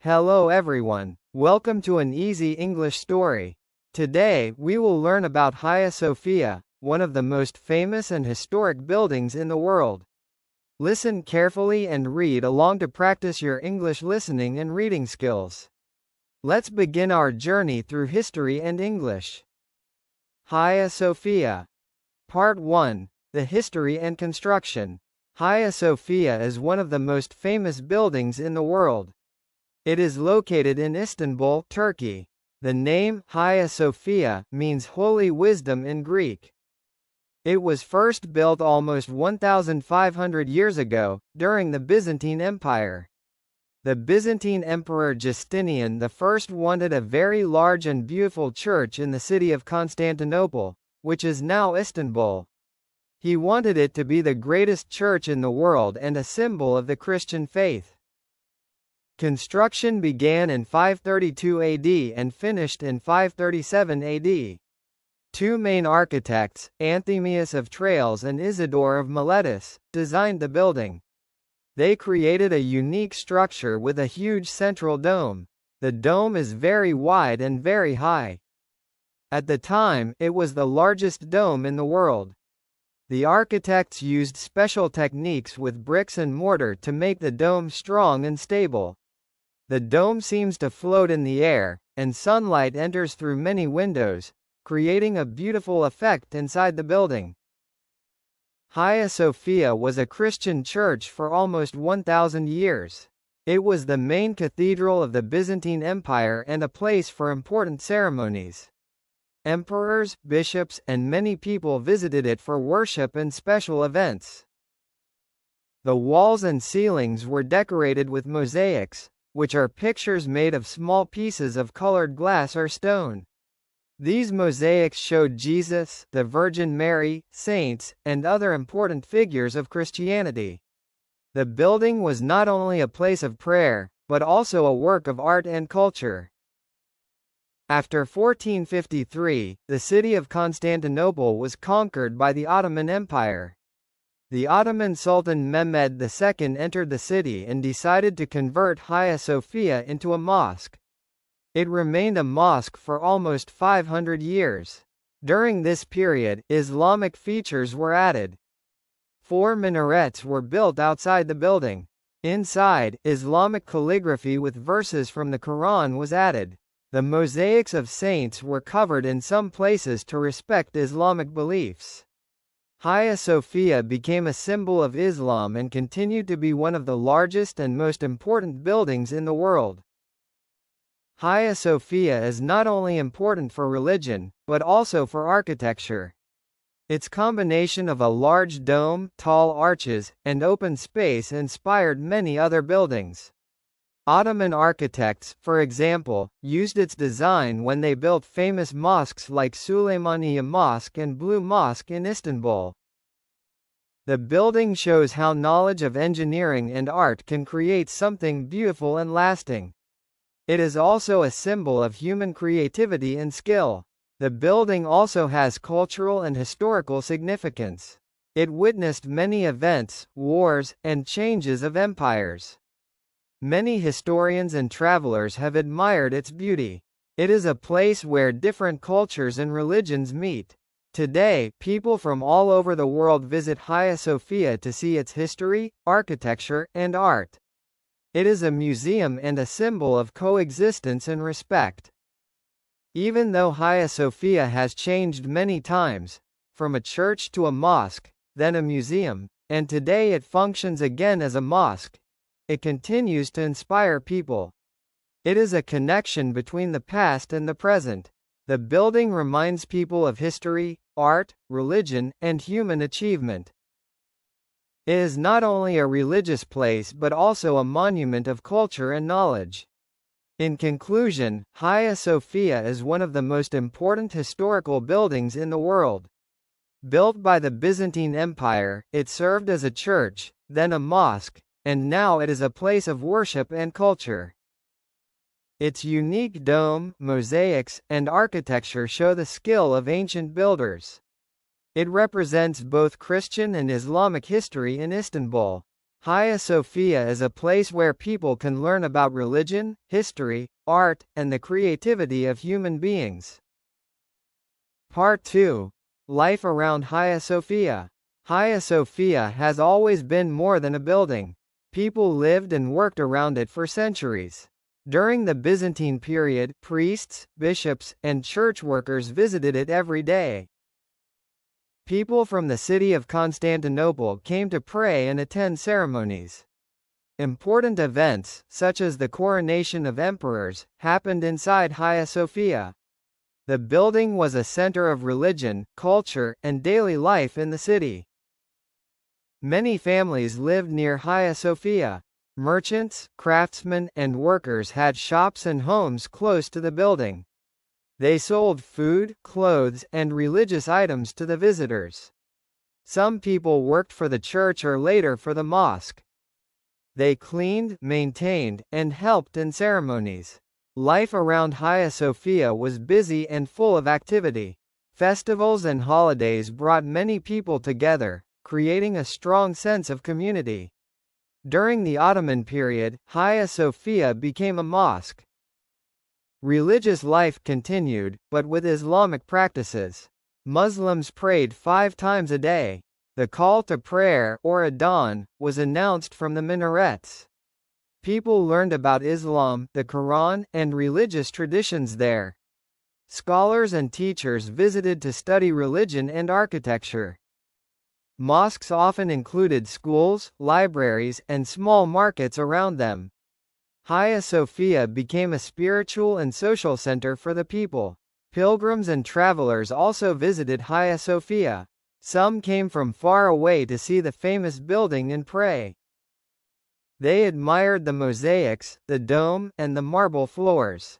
Hello everyone, welcome to an easy English story. Today, we will learn about Hagia Sophia, one of the most famous and historic buildings in the world. Listen carefully and read along to practice your English listening and reading skills. Let's begin our journey through history and English. Hagia Sophia. Part 1. The History and Construction. Hagia Sophia is one of the most famous buildings in the world. It is located in Istanbul, Turkey. The name, Hagia Sophia, means holy wisdom in Greek. It was first built almost 1,500 years ago, during the Byzantine Empire. The Byzantine Emperor Justinian I wanted a very large and beautiful church in the city of Constantinople, which is now Istanbul. He wanted it to be the greatest church in the world and a symbol of the Christian faith. Construction began in 532 AD and finished in 537 AD. Two main architects, Anthemius of Tralles and Isidore of Miletus, designed the building. They created a unique structure with a huge central dome. The dome is very wide and very high. At the time, it was the largest dome in the world. The architects used special techniques with bricks and mortar to make the dome strong and stable. The dome seems to float in the air, and sunlight enters through many windows, creating a beautiful effect inside the building. Hagia Sophia was a Christian church for almost 1,000 years. It was the main cathedral of the Byzantine Empire and a place for important ceremonies. Emperors, bishops, and many people visited it for worship and special events. The walls and ceilings were decorated with mosaics, which are pictures made of small pieces of colored glass or stone. These mosaics showed Jesus, the Virgin Mary, saints, and other important figures of Christianity. The building was not only a place of prayer, but also a work of art and culture. After 1453, the city of Constantinople was conquered by the Ottoman Empire. The Ottoman Sultan Mehmed II entered the city and decided to convert Hagia Sophia into a mosque. It remained a mosque for almost 500 years. During this period, Islamic features were added. 4 minarets were built outside the building. Inside, Islamic calligraphy with verses from the Quran was added. The mosaics of saints were covered in some places to respect Islamic beliefs. Hagia Sophia became a symbol of Islam and continued to be one of the largest and most important buildings in the world. Hagia Sophia is not only important for religion, but also for architecture. Its combination of a large dome, tall arches, and open space inspired many other buildings. Ottoman architects, for example, used its design when they built famous mosques like Süleymaniye Mosque and Blue Mosque in Istanbul. The building shows how knowledge of engineering and art can create something beautiful and lasting. It is also a symbol of human creativity and skill. The building also has cultural and historical significance. It witnessed many events, wars, and changes of empires. Many historians and travelers have admired its beauty. It is a place where different cultures and religions meet. Today, people from all over the world visit Hagia Sophia to see its history, architecture, and art. It is a museum and a symbol of coexistence and respect. Even though Hagia Sophia has changed many times, from a church to a mosque, then a museum, and today it functions again as a mosque, it continues to inspire people. It is a connection between the past and the present. The building reminds people of history, art, religion, and human achievement. It is not only a religious place but also a monument of culture and knowledge. In conclusion, Hagia Sophia is one of the most important historical buildings in the world. Built by the Byzantine Empire, it served as a church, then a mosque, and now it is a place of worship and culture. Its unique dome, mosaics, and architecture show the skill of ancient builders. It represents both Christian and Islamic history in Istanbul. Hagia Sophia is a place where people can learn about religion, history, art, and the creativity of human beings. Part 2. Life around Hagia Sophia. Hagia Sophia has always been more than a building. People lived and worked around it for centuries. During the Byzantine period, priests, bishops, and church workers visited it every day. People from the city of Constantinople came to pray and attend ceremonies. Important events, such as the coronation of emperors, happened inside Hagia Sophia. The building was a center of religion, culture, and daily life in the city. Many families lived near Hagia Sophia. Merchants, craftsmen, and workers had shops and homes close to the building. They sold food, clothes, and religious items to the visitors. Some people worked for the church or later for the mosque. They cleaned, maintained, and helped in ceremonies. Life around Hagia Sophia was busy and full of activity. Festivals and holidays brought many people together, creating a strong sense of community. During the Ottoman period, Hagia Sophia became a mosque. Religious life continued, but with Islamic practices. Muslims prayed 5 times a day. The call to prayer, or adhan, was announced from the minarets. People learned about Islam, the Quran, and religious traditions there. Scholars and teachers visited to study religion and architecture. Mosques often included schools, libraries, and small markets around them. Hagia Sophia became a spiritual and social center for the people. Pilgrims and travelers also visited Hagia Sophia. Some came from far away to see the famous building and pray. They admired the mosaics, the dome, and the marble floors.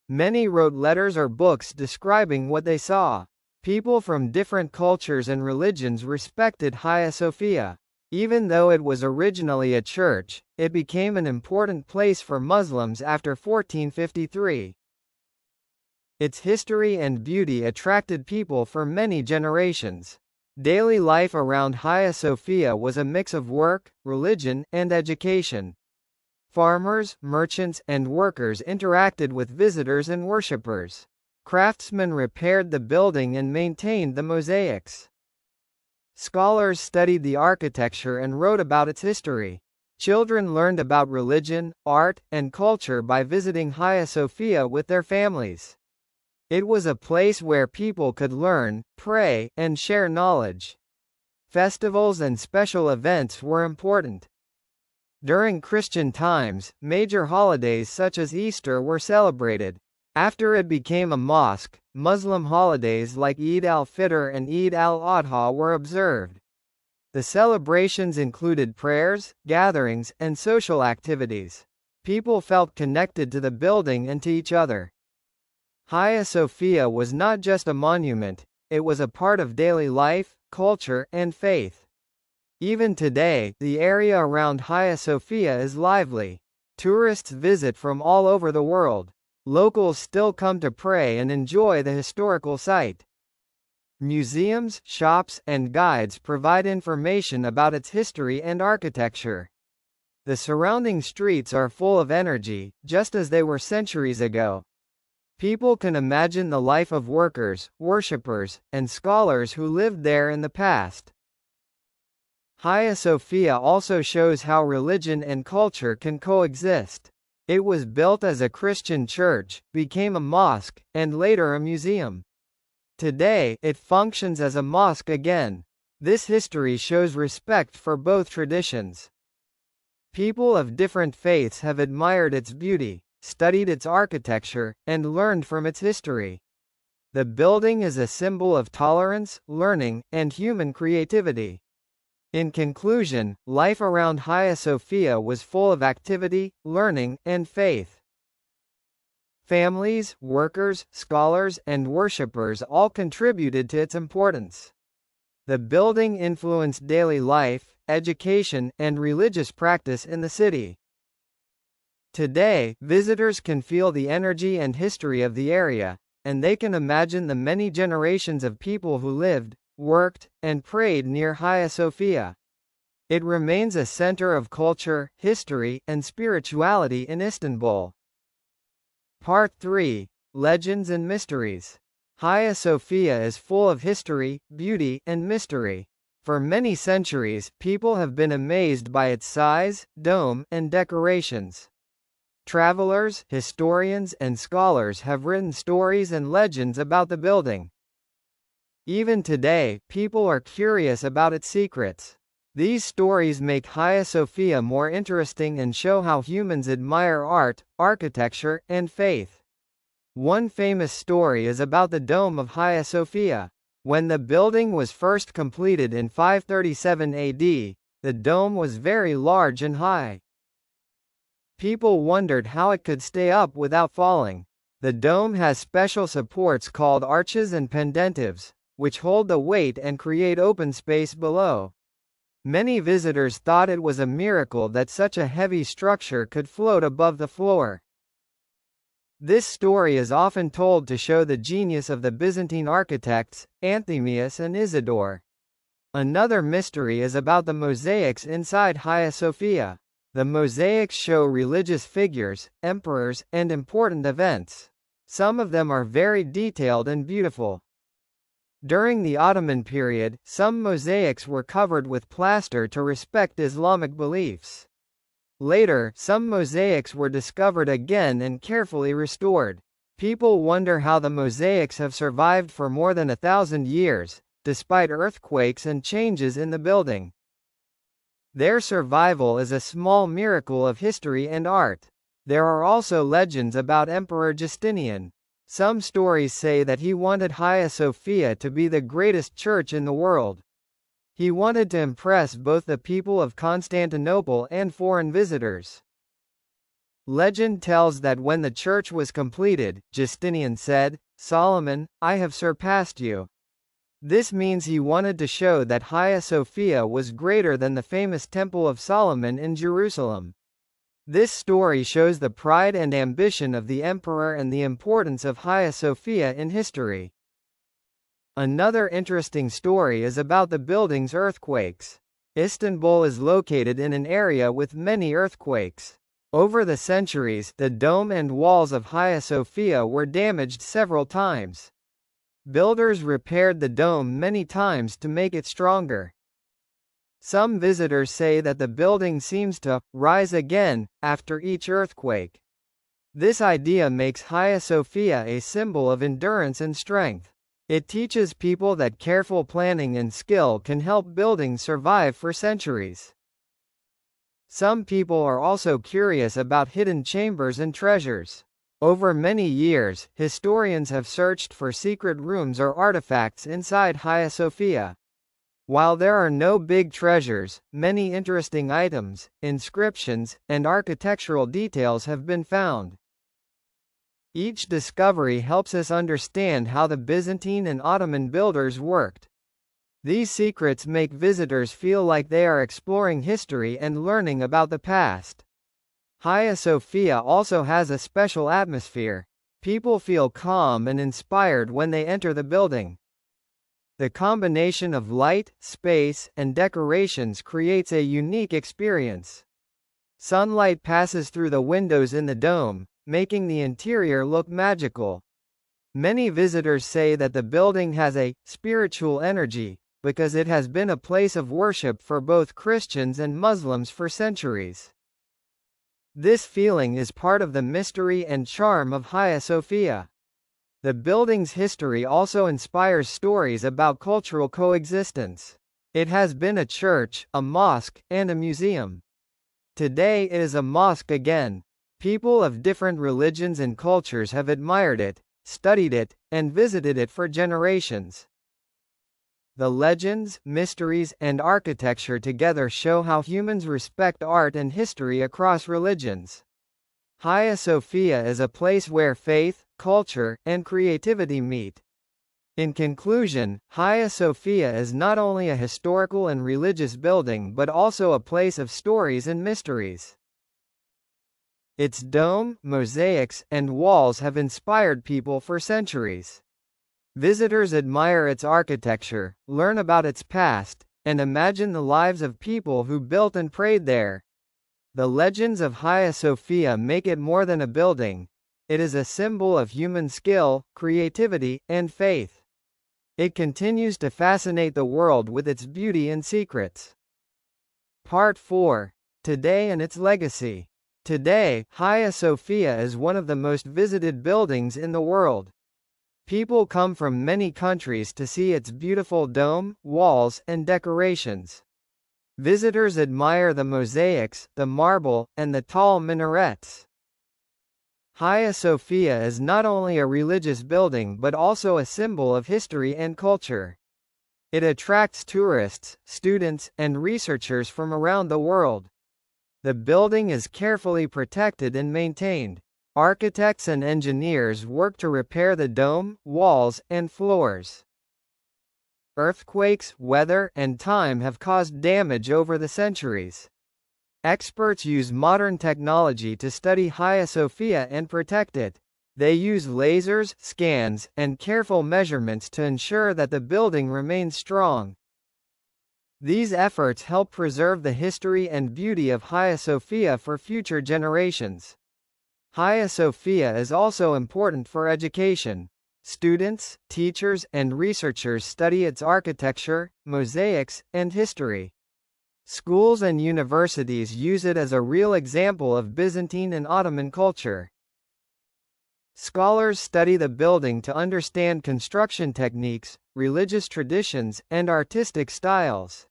Many wrote letters or books describing what they saw. People from different cultures and religions respected Hagia Sophia. Even though it was originally a church, it became an important place for Muslims after 1453. Its history and beauty attracted people for many generations. Daily life around Hagia Sophia was a mix of work, religion, and education. Farmers, merchants, and workers interacted with visitors and worshippers. Craftsmen repaired the building and maintained the mosaics. Scholars studied the architecture and wrote about its history. Children learned about religion, art, and culture by visiting Hagia Sophia with their families. It was a place where people could learn, pray, and share knowledge. Festivals and special events were important. During Christian times, major holidays such as Easter were celebrated. After it became a mosque, Muslim holidays like Eid al-Fitr and Eid al-Adha were observed. The celebrations included prayers, gatherings, and social activities. People felt connected to the building and to each other. Hagia Sophia was not just a monument, it was a part of daily life, culture, and faith. Even today, the area around Hagia Sophia is lively. Tourists visit from all over the world. Locals still come to pray and enjoy the historical site. Museums, shops, and guides provide information about its history and architecture. The surrounding streets are full of energy, just as they were centuries ago. People can imagine the life of workers, worshippers, and scholars who lived there in the past. Hagia Sophia also shows how religion and culture can coexist. It was built as a Christian church, became a mosque, and later a museum. Today, it functions as a mosque again. This history shows respect for both traditions. People of different faiths have admired its beauty, studied its architecture, and learned from its history. The building is a symbol of tolerance, learning, and human creativity. In conclusion, life around Hagia Sophia was full of activity, learning, and faith. Families, workers, scholars, and worshippers all contributed to its importance. The building influenced daily life, education, and religious practice in the city. Today, visitors can feel the energy and history of the area, and they can imagine the many generations of people who lived, worked, and prayed near Hagia Sophia. It remains a center of culture, history, and spirituality in Istanbul. Part 3. Legends and Mysteries. Hagia Sophia is full of history, beauty, and mystery. For many centuries, people have been amazed by its size, dome, and decorations. Travelers, historians, and scholars have written stories and legends about the building. Even today, people are curious about its secrets. These stories make Hagia Sophia more interesting and show how humans admire art, architecture, and faith. One famous story is about the dome of Hagia Sophia. When the building was first completed in 537 AD, the dome was very large and high. People wondered how it could stay up without falling. The dome has special supports called arches and pendentives, which hold the weight and create open space below. Many visitors thought it was a miracle that such a heavy structure could float above the floor. This story is often told to show the genius of the Byzantine architects, Anthemius and Isidore. Another mystery is about the mosaics inside Hagia Sophia. The mosaics show religious figures, emperors, and important events. Some of them are very detailed and beautiful. During the Ottoman period, some mosaics were covered with plaster to respect Islamic beliefs. Later, some mosaics were discovered again and carefully restored. People wonder how the mosaics have survived for more than 1,000 years, despite earthquakes and changes in the building. Their survival is a small miracle of history and art. There are also legends about Emperor Justinian. Some stories say that he wanted Hagia Sophia to be the greatest church in the world. He wanted to impress both the people of Constantinople and foreign visitors. Legend tells that when the church was completed, Justinian said, "Solomon, I have surpassed you." This means he wanted to show that Hagia Sophia was greater than the famous Temple of Solomon in Jerusalem. This story shows the pride and ambition of the emperor and the importance of Hagia Sophia in history. Another interesting story is about the building's earthquakes. Istanbul is located in an area with many earthquakes. Over the centuries, the dome and walls of Hagia Sophia were damaged several times. Builders repaired the dome many times to make it stronger. Some visitors say that the building seems to rise again after each earthquake. This idea makes Hagia Sophia a symbol of endurance and strength. It teaches people that careful planning and skill can help buildings survive for centuries. Some people are also curious about hidden chambers and treasures. Over many years, historians have searched for secret rooms or artifacts inside Hagia Sophia. While there are no big treasures, many interesting items, inscriptions, and architectural details have been found. Each discovery helps us understand how the Byzantine and Ottoman builders worked. These secrets make visitors feel like they are exploring history and learning about the past. Hagia Sophia also has a special atmosphere. People feel calm and inspired when they enter the building. The combination of light, space, and decorations creates a unique experience. Sunlight passes through the windows in the dome, making the interior look magical. Many visitors say that the building has a spiritual energy, because it has been a place of worship for both Christians and Muslims for centuries. This feeling is part of the mystery and charm of Hagia Sophia. The building's history also inspires stories about cultural coexistence. It has been a church, a mosque, and a museum. Today it is a mosque again. People of different religions and cultures have admired it, studied it, and visited it for generations. The legends, mysteries, and architecture together show how humans respect art and history across religions. Hagia Sophia is a place where faith, culture, and creativity meet. In conclusion, Hagia Sophia is not only a historical and religious building but also a place of stories and mysteries. Its dome, mosaics, and walls have inspired people for centuries. Visitors admire its architecture, learn about its past, and imagine the lives of people who built and prayed there. The legends of Hagia Sophia make it more than a building. It is a symbol of human skill, creativity, and faith. It continues to fascinate the world with its beauty and secrets. Part 4. Today and its legacy. Today, Hagia Sophia is one of the most visited buildings in the world. People come from many countries to see its beautiful dome, walls, and decorations. Visitors admire the mosaics, the marble, and the tall minarets. Hagia Sophia is not only a religious building but also a symbol of history and culture. It attracts tourists, students, and researchers from around the world. The building is carefully protected and maintained. Architects and engineers work to repair the dome, walls, and floors. Earthquakes, weather, and time have caused damage over the centuries. Experts use modern technology to study Hagia Sophia and protect it. They use lasers, scans, and careful measurements to ensure that the building remains strong. These efforts help preserve the history and beauty of Hagia Sophia for future generations. Hagia Sophia is also important for education. Students, teachers, and researchers study its architecture, mosaics, and history. Schools and universities use it as a real example of Byzantine and Ottoman culture. Scholars study the building to understand construction techniques, religious traditions, and artistic styles.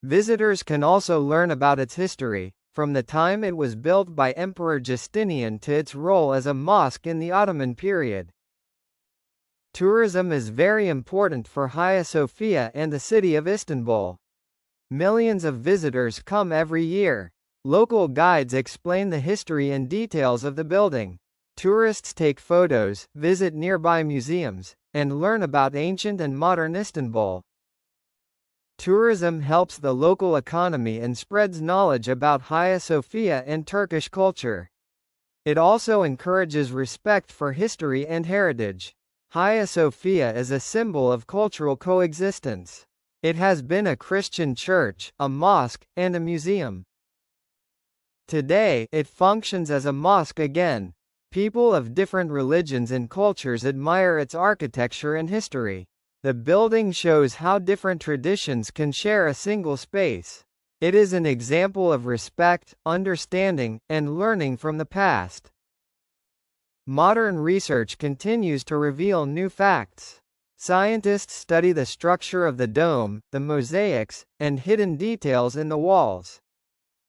Visitors can also learn about its history, from the time it was built by Emperor Justinian to its role as a mosque in the Ottoman period. Tourism is very important for Hagia Sophia and the city of Istanbul. Millions of visitors come every year. Local guides explain the history and details of the building. Tourists take photos, visit nearby museums, and learn about ancient and modern Istanbul. Tourism helps the local economy and spreads knowledge about Hagia Sophia and Turkish culture. It also encourages respect for history and heritage. Hagia Sophia is a symbol of cultural coexistence. It has been a Christian church, a mosque, and a museum. Today, it functions as a mosque again. People of different religions and cultures admire its architecture and history. The building shows how different traditions can share a single space. It is an example of respect, understanding, and learning from the past. Modern research continues to reveal new facts. Scientists study the structure of the dome, the mosaics, and hidden details in the walls.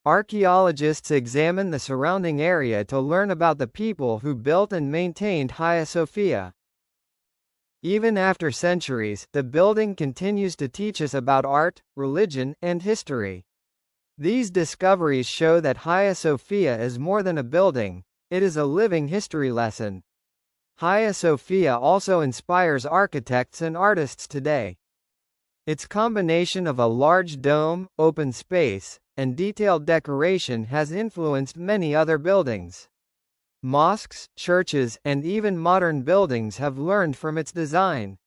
Archaeologists examine the surrounding area to learn about the people who built and maintained Hagia Sophia. Even after centuries, the building continues to teach us about art, religion, and history. These discoveries show that Hagia Sophia is more than a building, it is a living history lesson. Hagia Sophia also inspires architects and artists today. Its combination of a large dome, open space, and detailed decoration has influenced many other buildings. Mosques, churches, and even modern buildings have learned from its design.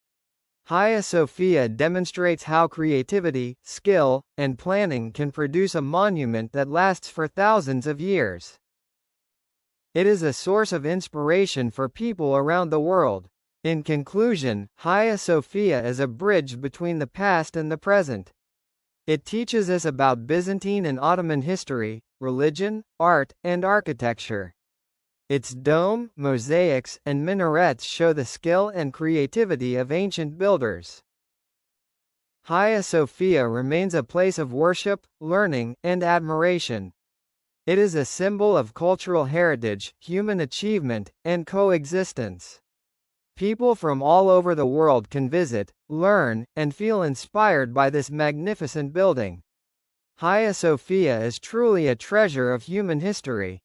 Hagia Sophia demonstrates how creativity, skill, and planning can produce a monument that lasts for thousands of years. It is a source of inspiration for people around the world. In conclusion, Hagia Sophia is a bridge between the past and the present. It teaches us about Byzantine and Ottoman history, religion, art, and architecture. Its dome, mosaics, and minarets show the skill and creativity of ancient builders. Hagia Sophia remains a place of worship, learning, and admiration. It is a symbol of cultural heritage, human achievement, and coexistence. People from all over the world can visit, learn, and feel inspired by this magnificent building. Hagia Sophia is truly a treasure of human history.